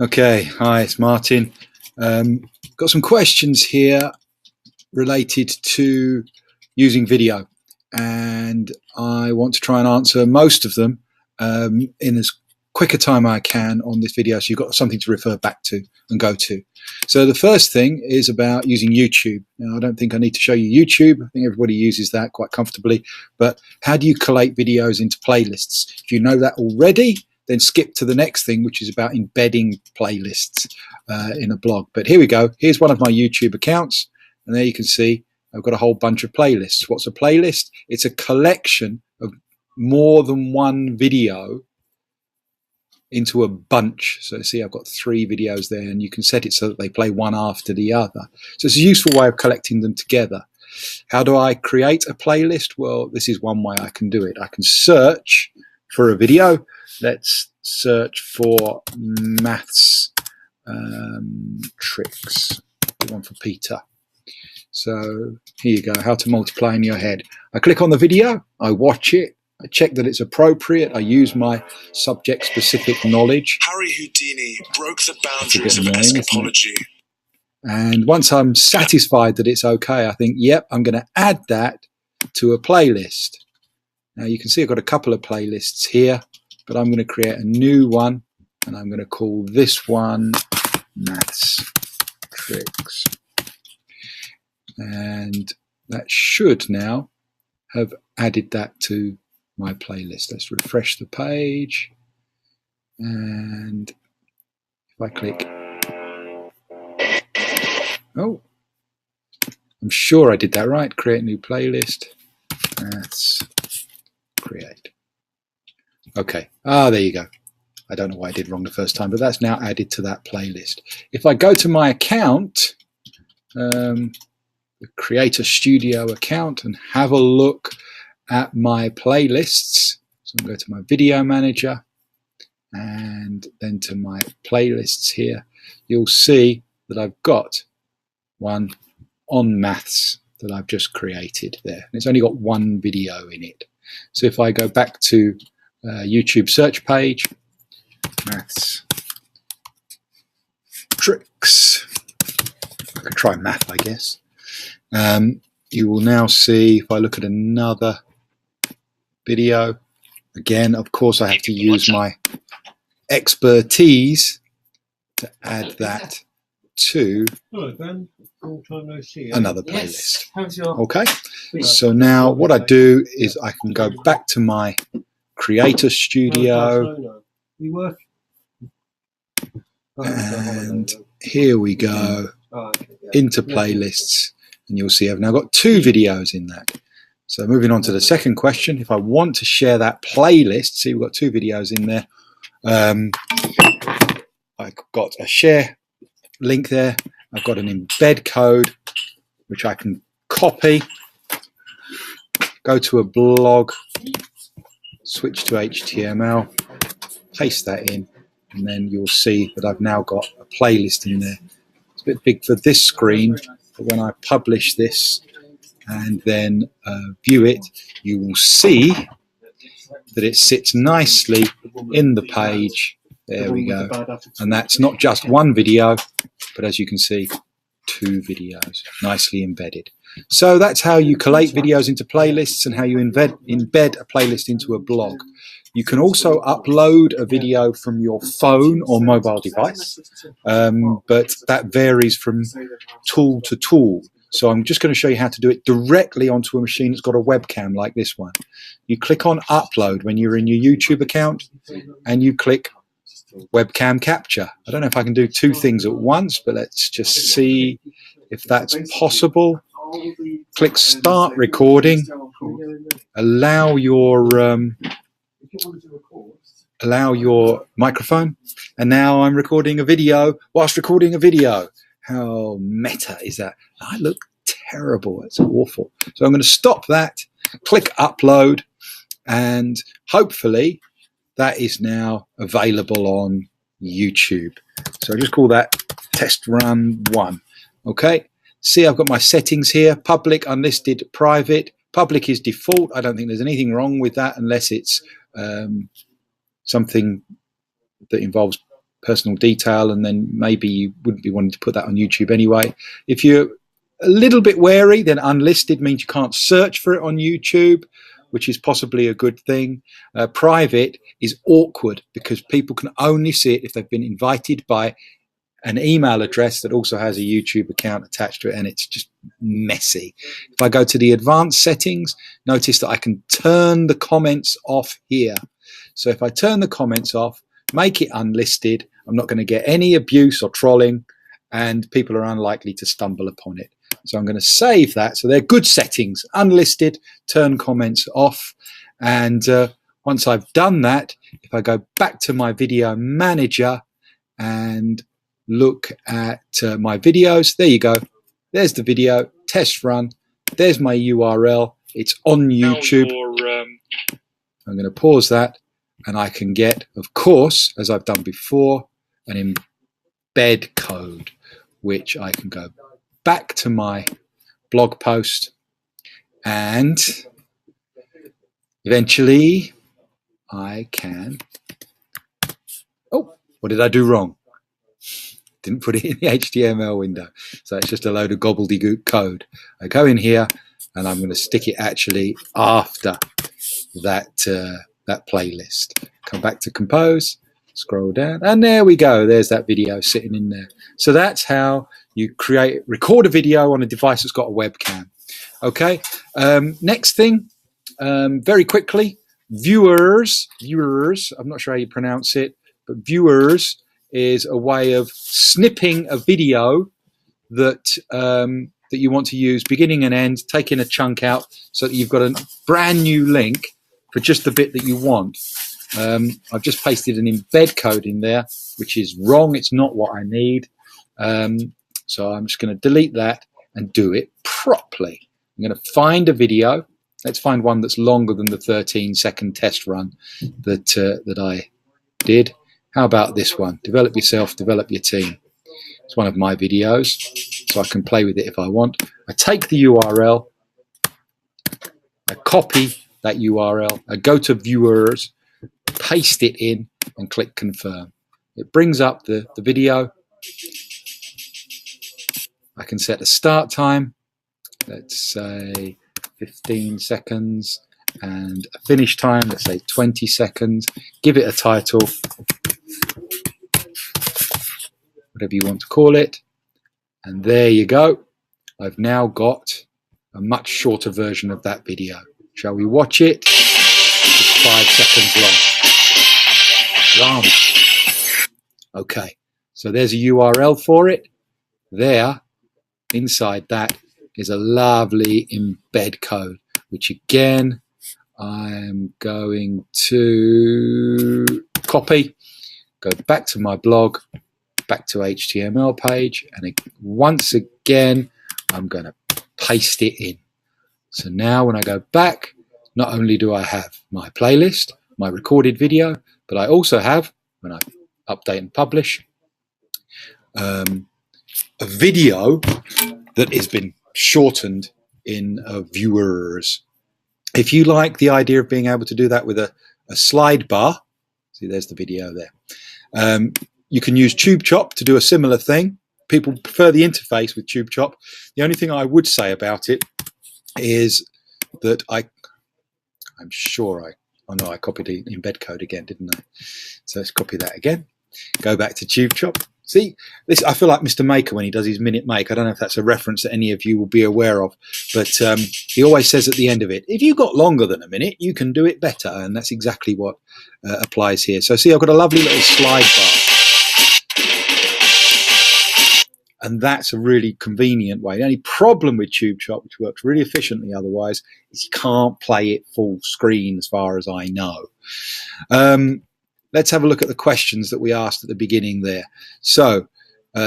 Okay, hi, it's Martin. Got some questions here related to using video, and I want to try and answer most of them in as quick a time I can on this video, so you've got something to refer back to and go to. So the first thing is about using YouTube. Now, I don't think I need to show you YouTube. I think everybody uses that quite comfortably, but how do you collate videos into playlists? If you know that already, then skip to the next thing, which is about embedding playlists in a blog. But here we go. Here's one of my YouTube accounts, and there you can see I've got a whole bunch of playlists. What's a playlist? It's a collection of more than one video into a bunch. So see, I've got 3 videos there, and you can set it so that they play one after the other. So it's a useful way of collecting them together. How do I create a playlist? Well, this is one way I can do it. I can search for a video. Let's search for maths tricks. One for Peter. So here you go, how to multiply in your head. I click on the video, I watch it, I check that it's appropriate, I use my subject-specific knowledge. Harry Houdini broke the boundaries of escapology. And once I'm satisfied that it's okay, I think, yep, I'm going to add that to a playlist. Now you can see I've got a couple of playlists here, but I'm going to create a new one, and I'm going to call this one Maths Tricks. And that should now have added that to my playlist. Let's refresh the page, and if I click, oh, I'm sure I did that right. Create new playlist. Maths create. Okay, there you go. I don't know why I did wrong the first time, but that's now added to that playlist. If I go to my account, the Creator Studio account, and have a look at my playlists, so I'll go to my video manager and then to my playlists here, you'll see that I've got one on maths that I've just created there. And it's only got one video in it. So if I go back to YouTube search page, Maths Tricks, I could try math, I guess. You will now see, if I look at another video, again, of course, I have to use my expertise to add that to another playlist. Okay, so now what I do is I can go back to my Creator Studio, and here we go, into playlists, and you'll see I've now got 2 videos in that. So moving on to the second question, if I want to share that playlist, see we've got 2 videos in there, I've got a share link there, I've got an embed code which I can copy, go to a blog, switch to HTML, paste that in, and then you'll see that I've now got a playlist in there. It's a bit big for this screen, but when I publish this and then view it, you will see that it sits nicely in the page. There we go. And that's not just one video, but as you can see, 2 videos nicely embedded. So that's how you collate videos into playlists and how you embed a playlist into a blog. You can also upload a video from your phone or mobile device, but that varies from tool to tool. So I'm just going to show you how to do it directly onto a machine that's got a webcam like this one. You click on upload when you're in your YouTube account, and you click webcam capture. I don't know if I can do 2 things at once, but let's just see if that's possible. Click start recording, allow your microphone, and now I'm recording a video whilst recording a video. How meta is that? I look terrible. It's awful. So I'm going to stop that, click upload, and hopefully that is now available on YouTube. So I just call that test run 1. Okay. See, I've got my settings here: public, unlisted, private. Public is default. I don't think there's anything wrong with that unless it's something that involves personal detail, and then maybe you wouldn't be wanting to put that on YouTube anyway. If you're a little bit wary, then unlisted means you can't search for it on YouTube, which is possibly a good thing. Private is awkward because people can only see it if they've been invited by an email address that also has a YouTube account attached to it, and it's just messy. If I go to the advanced settings, notice that I can turn the comments off here. So if I turn the comments off, make it unlisted, I'm not going to get any abuse or trolling, and people are unlikely to stumble upon it. So I'm going to save that. So they're good settings: unlisted, turn comments off. And once I've done that, if I go back to my video manager and look at my videos, there you go. There's the video, test run. There's my URL. It's on YouTube. I'm going to pause that, and I can get, of course, as I've done before, an embed code, which I can go back to my blog post, and eventually I can, oh, what did I do wrong? Didn't put it in the HTML window. So it's just a load of gobbledygook code. I go in here and I'm going to stick it actually after that, that playlist. Come back to compose, scroll down, and there we go. There's that video sitting in there. So that's how you record a video on a device that's got a webcam. Okay. Next thing, very quickly, viewers, I'm not sure how you pronounce it, but viewers is a way of snipping a video that that you want to use beginning and end, taking a chunk out so that you've got a brand new link for just the bit that you want. I've just pasted an embed code in there, which is wrong. It's not what I need. So I'm just going to delete that and do it properly. I'm going to find a video. Let's find one that's longer than the 13-second test run that I did. How about this one? Develop yourself, develop your team. It's one of my videos, so I can play with it if I want. I take the URL, I copy that URL, I go to viewers, paste it in, and click confirm. It brings up the video. I can set a start time, let's say 15 seconds, and a finish time, let's say 20 seconds. Give it a title, whatever you want to call it, and there you go. I've now got a much shorter version of that video. Shall we watch it? It's 5 seconds long. Okay, so there's a URL for it. There, inside that, is a lovely embed code, which again, I'm going to copy, go back to my blog, back to HTML page, and once again I'm going to paste it in. So now when I go back, not only do I have my playlist, my recorded video, but I also have, when I update and publish, a video that has been shortened in viewers. If you like the idea of being able to do that with a slide bar, see there's the video there. You can use TubeChop to do a similar thing. People prefer the interface with TubeChop. The only thing I would say about it is that I'm sure oh no, I copied the embed code again, didn't I? So let's copy that again. Go back to TubeChop. See, this, I feel like Mr. Maker when he does his Minute Make. I don't know if that's a reference that any of you will be aware of, but he always says at the end of it, if you've got longer than a minute, you can do it better. And that's exactly what applies here. So see, I've got a lovely little slide bar. And that's a really convenient way. The only problem with TubeChop, which works really efficiently otherwise, is you can't play it full screen as far as I know. Let's have a look at the questions that we asked at the beginning there. So,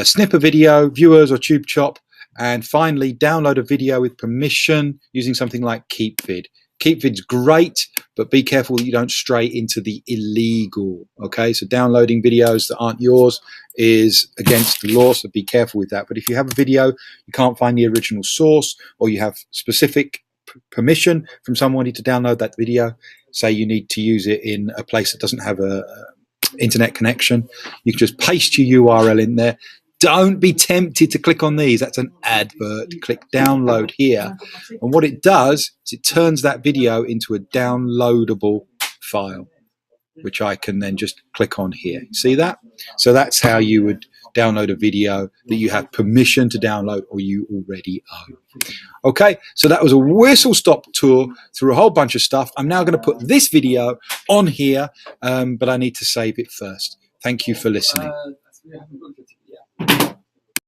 snip a video, viewers or TubeChop, and finally download a video with permission using something like KeepVid. KeepVid's great, but be careful that you don't stray into the illegal. Okay, so downloading videos that aren't yours is against the law, so be careful with that. But if you have a video, you can't find the original source, or you have specific permission from somebody to download that video, say you need to use it in a place that doesn't have a internet connection. You can just paste your URL in there. Don't be tempted to click on these. That's an advert. Click download here. And what it does is it turns that video into a downloadable file, which I can then just click on here. See that? So that's how you would download a video that you have permission to download or you already own. Okay, so that was a whistle-stop tour through a whole bunch of stuff. I'm now going to put this video on here, but I need to save it first. Thank you for listening.